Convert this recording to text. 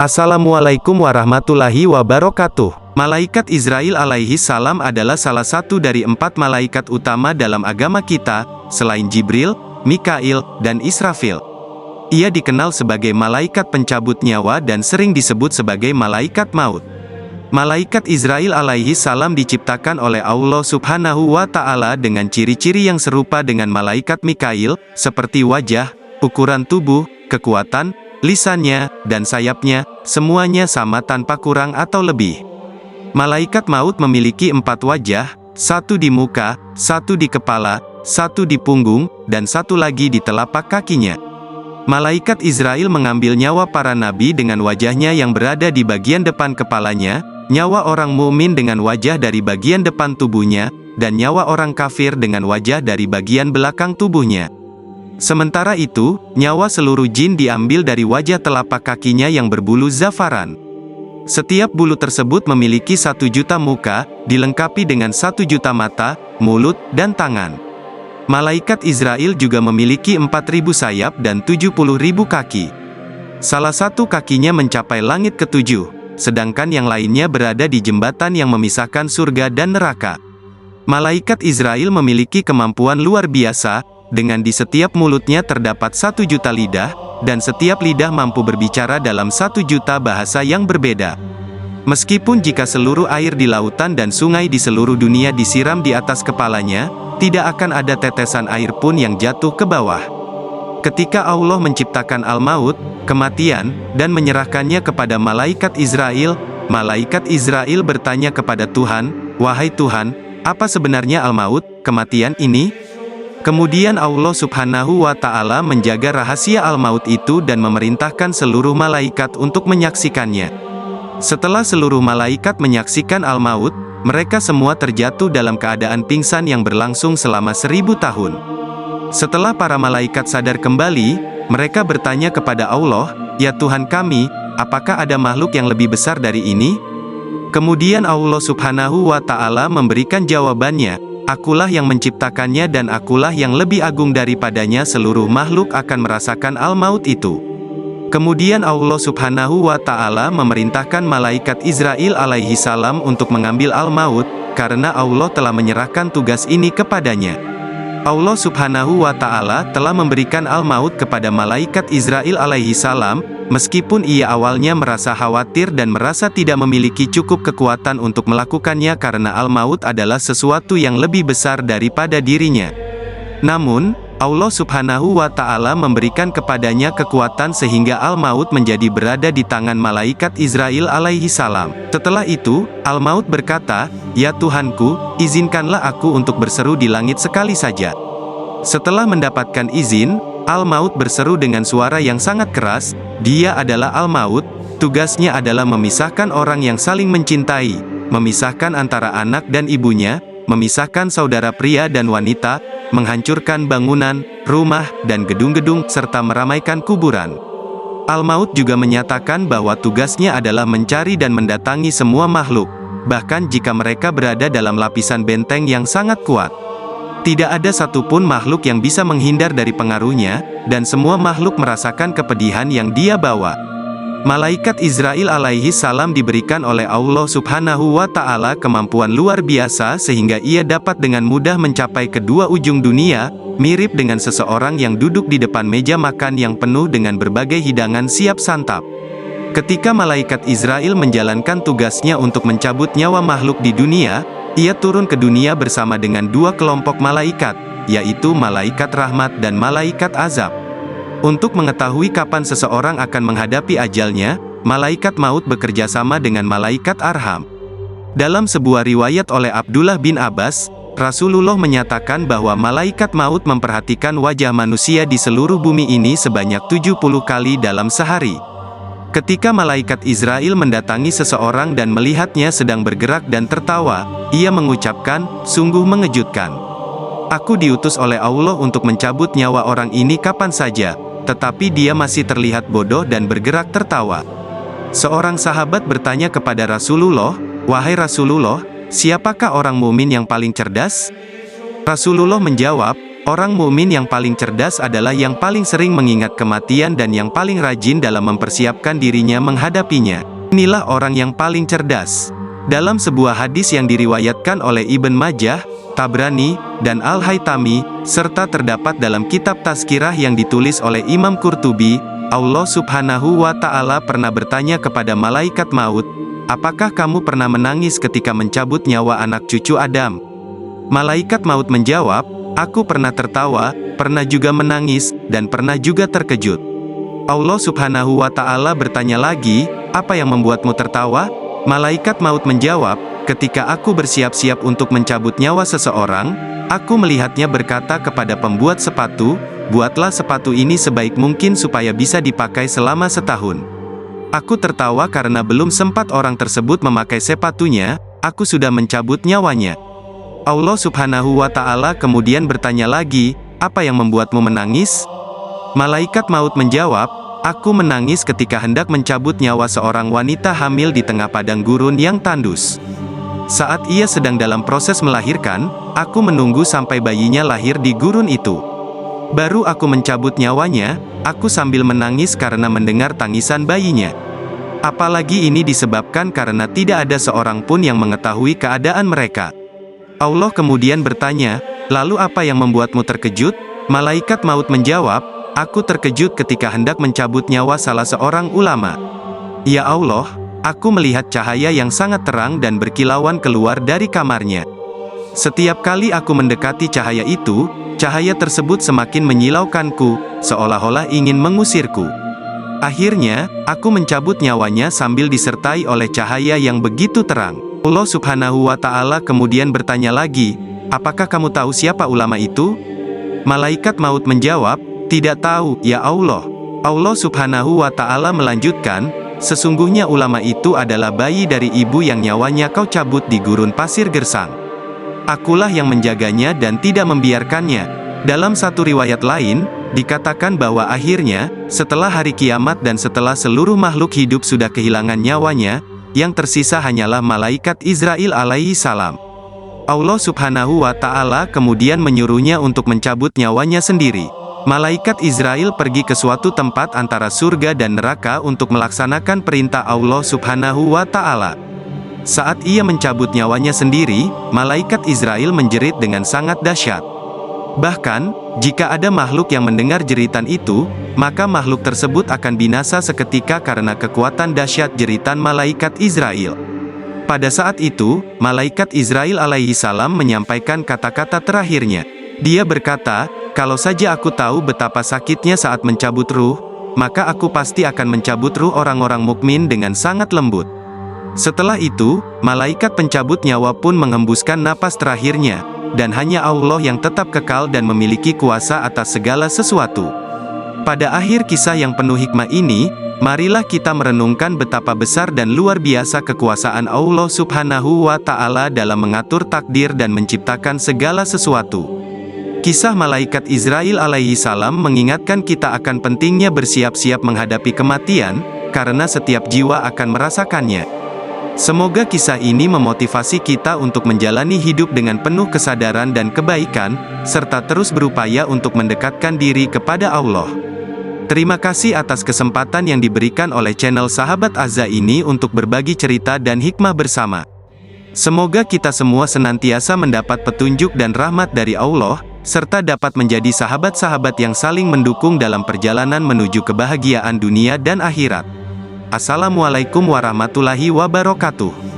Assalamualaikum warahmatullahi wabarakatuh. Malaikat Israil alaihi salam adalah salah satu dari 4 malaikat utama dalam agama kita, selain Jibril, Mikail, dan Israfil. Ia dikenal sebagai malaikat pencabut nyawa dan sering disebut sebagai malaikat maut. Malaikat Israil alaihi salam diciptakan oleh Allah subhanahu wa ta'ala dengan ciri-ciri yang serupa dengan malaikat Mikail, seperti wajah, ukuran tubuh, kekuatan, lisannya, dan sayapnya, semuanya sama tanpa kurang atau lebih. Malaikat maut memiliki 4 wajah, 1 di muka, 1 di kepala, 1 di punggung, dan 1 lagi di telapak kakinya. Malaikat Israil mengambil nyawa para nabi dengan wajahnya yang berada di bagian depan kepalanya, nyawa orang mukmin dengan wajah dari bagian depan tubuhnya, dan nyawa orang kafir dengan wajah dari bagian belakang tubuhnya. Sementara itu, nyawa seluruh jin diambil dari wajah telapak kakinya yang berbulu zafaran. Setiap bulu tersebut memiliki 1 juta muka, dilengkapi dengan 1 juta mata, mulut, dan tangan. Malaikat Israil juga memiliki 4.000 sayap dan 70.000 kaki. Salah satu kakinya mencapai langit ke-7, sedangkan yang lainnya berada di jembatan yang memisahkan surga dan neraka. Malaikat Israil memiliki kemampuan luar biasa, dengan di setiap mulutnya terdapat 1 juta lidah, dan setiap lidah mampu berbicara dalam 1 juta bahasa yang berbeda. Meskipun jika seluruh air di lautan dan sungai di seluruh dunia disiram di atas kepalanya, tidak akan ada tetesan air pun yang jatuh ke bawah. Ketika Allah menciptakan al-maut, kematian, dan menyerahkannya kepada malaikat Israil bertanya kepada Tuhan, "Wahai Tuhan, apa sebenarnya al-maut, kematian ini?" Kemudian Allah subhanahu wa ta'ala menjaga rahasia al-maut itu dan memerintahkan seluruh malaikat untuk menyaksikannya. Setelah seluruh malaikat menyaksikan al-maut, mereka semua terjatuh dalam keadaan pingsan yang berlangsung selama 1000 tahun. Setelah para malaikat sadar kembali, mereka bertanya kepada Allah, "Ya Tuhan kami, apakah ada makhluk yang lebih besar dari ini?" Kemudian Allah subhanahu wa ta'ala memberikan jawabannya, "Akulah yang menciptakannya dan akulah yang lebih agung daripadanya, seluruh makhluk akan merasakan al-maut itu." Kemudian Allah subhanahu wa ta'ala memerintahkan malaikat Israil alaihi salam untuk mengambil al-maut, karena Allah telah menyerahkan tugas ini kepadanya. Allah subhanahu wa ta'ala telah memberikan al-maut kepada malaikat Israil alaihi salam, meskipun ia awalnya merasa khawatir dan merasa tidak memiliki cukup kekuatan untuk melakukannya karena al-maut adalah sesuatu yang lebih besar daripada dirinya. Namun, Allah subhanahu wa ta'ala memberikan kepadanya kekuatan sehingga al-maut menjadi berada di tangan malaikat Israil alaihi salam. Setelah itu, al-maut berkata, "Ya Tuhanku, izinkanlah aku untuk berseru di langit sekali saja." Setelah mendapatkan izin, al-maut berseru dengan suara yang sangat keras, "Dia adalah al-maut, tugasnya adalah memisahkan orang yang saling mencintai, memisahkan antara anak dan ibunya, memisahkan saudara pria dan wanita, menghancurkan bangunan, rumah, dan gedung-gedung, serta meramaikan kuburan." Al-maut juga menyatakan bahwa tugasnya adalah mencari dan mendatangi semua makhluk, bahkan jika mereka berada dalam lapisan benteng yang sangat kuat. Tidak ada satupun makhluk yang bisa menghindar dari pengaruhnya, dan semua makhluk merasakan kepedihan yang dia bawa. Malaikat Israil alaihi salam diberikan oleh Allah subhanahu wa ta'ala kemampuan luar biasa sehingga ia dapat dengan mudah mencapai kedua ujung dunia, mirip dengan seseorang yang duduk di depan meja makan yang penuh dengan berbagai hidangan siap santap. Ketika malaikat Israil menjalankan tugasnya untuk mencabut nyawa makhluk di dunia, ia turun ke dunia bersama dengan 2 kelompok malaikat, yaitu malaikat rahmat dan malaikat azab. Untuk mengetahui kapan seseorang akan menghadapi ajalnya, malaikat maut bekerja sama dengan malaikat arham. Dalam sebuah riwayat oleh Abdullah bin Abbas, Rasulullah menyatakan bahwa malaikat maut memperhatikan wajah manusia di seluruh bumi ini sebanyak 70 kali dalam sehari. Ketika malaikat Israil mendatangi seseorang dan melihatnya sedang bergerak dan tertawa, ia mengucapkan, "Sungguh mengejutkan. Aku diutus oleh Allah untuk mencabut nyawa orang ini kapan saja, tetapi dia masih terlihat bodoh dan bergerak tertawa." Seorang sahabat bertanya kepada Rasulullah, "Wahai Rasulullah, siapakah orang mukmin yang paling cerdas?" Rasulullah menjawab, Orang mukmin yang paling cerdas adalah yang paling sering mengingat kematian dan yang paling rajin dalam mempersiapkan dirinya menghadapinya. Inilah orang yang paling cerdas. Dalam sebuah hadis yang diriwayatkan oleh Ibn Majah, Tabrani, dan Al-Haytami, serta terdapat dalam kitab Tazkirah yang ditulis oleh Imam Qurtubi, Allah Subhanahu wa Ta'ala pernah bertanya kepada malaikat maut, "Apakah kamu pernah menangis ketika mencabut nyawa anak cucu Adam?" Malaikat maut menjawab, "Aku pernah tertawa, pernah juga menangis, dan pernah juga terkejut." Allah Subhanahu wa Ta'ala bertanya lagi, "Apa yang membuatmu tertawa?" Malaikat maut menjawab, "Ketika aku bersiap-siap untuk mencabut nyawa seseorang, aku melihatnya berkata kepada pembuat sepatu, 'Buatlah sepatu ini sebaik mungkin supaya bisa dipakai selama setahun.' Aku tertawa karena belum sempat orang tersebut memakai sepatunya, aku sudah mencabut nyawanya." Allah Subhanahu wa Ta'ala kemudian bertanya lagi, "Apa yang membuatmu menangis?" Malaikat maut menjawab, "Aku menangis ketika hendak mencabut nyawa seorang wanita hamil di tengah padang gurun yang tandus. Saat ia sedang dalam proses melahirkan, aku menunggu sampai bayinya lahir di gurun itu. Baru aku mencabut nyawanya, aku sambil menangis karena mendengar tangisan bayinya. Apalagi ini disebabkan karena tidak ada seorang pun yang mengetahui keadaan mereka." Allah kemudian bertanya, "Lalu apa yang membuatmu terkejut?" Malaikat maut menjawab, "Aku terkejut ketika hendak mencabut nyawa salah seorang ulama. Ya Allah, aku melihat cahaya yang sangat terang dan berkilauan keluar dari kamarnya. Setiap kali aku mendekati cahaya itu, cahaya tersebut semakin menyilaukanku, seolah-olah ingin mengusirku. Akhirnya, aku mencabut nyawanya sambil disertai oleh cahaya yang begitu terang." Allah Subhanahu wa Ta'ala kemudian bertanya lagi, "Apakah kamu tahu siapa ulama itu?" Malaikat maut menjawab, "Tidak tahu, ya Allah." Allah Subhanahu wa Ta'ala melanjutkan, "Sesungguhnya ulama itu adalah bayi dari ibu yang nyawanya kau cabut di gurun pasir gersang. Akulah yang menjaganya dan tidak membiarkannya." Dalam satu riwayat lain, dikatakan bahwa akhirnya, setelah hari kiamat dan setelah seluruh makhluk hidup sudah kehilangan nyawanya, yang tersisa hanyalah malaikat Israil alaihi salam. Allah Subhanahu wa Ta'ala kemudian menyuruhnya untuk mencabut nyawanya sendiri. Malaikat Israil pergi ke suatu tempat antara surga dan neraka untuk melaksanakan perintah Allah Subhanahu wa Ta'ala. Saat ia mencabut nyawanya sendiri, malaikat Israil menjerit dengan sangat dahsyat. Bahkan, jika ada makhluk yang mendengar jeritan itu, maka makhluk tersebut akan binasa seketika karena kekuatan dahsyat jeritan malaikat Israil. Pada saat itu, malaikat Israil alaihi salam menyampaikan kata-kata terakhirnya. Dia berkata, "Kalau saja aku tahu betapa sakitnya saat mencabut ruh, maka aku pasti akan mencabut ruh orang-orang mukmin dengan sangat lembut." Setelah itu, malaikat pencabut nyawa pun menghembuskan napas terakhirnya, dan hanya Allah yang tetap kekal dan memiliki kuasa atas segala sesuatu. Pada akhir kisah yang penuh hikmah ini, marilah kita merenungkan betapa besar dan luar biasa kekuasaan Allah Subhanahu wa Ta'ala dalam mengatur takdir dan menciptakan segala sesuatu. Kisah malaikat Israil alaihi salam mengingatkan kita akan pentingnya bersiap-siap menghadapi kematian, karena setiap jiwa akan merasakannya. Semoga kisah ini memotivasi kita untuk menjalani hidup dengan penuh kesadaran dan kebaikan, serta terus berupaya untuk mendekatkan diri kepada Allah. Terima kasih atas kesempatan yang diberikan oleh channel Sahabat Azza ini untuk berbagi cerita dan hikmah bersama. Semoga kita semua senantiasa mendapat petunjuk dan rahmat dari Allah, serta dapat menjadi sahabat-sahabat yang saling mendukung dalam perjalanan menuju kebahagiaan dunia dan akhirat. Assalamualaikum warahmatullahi wabarakatuh.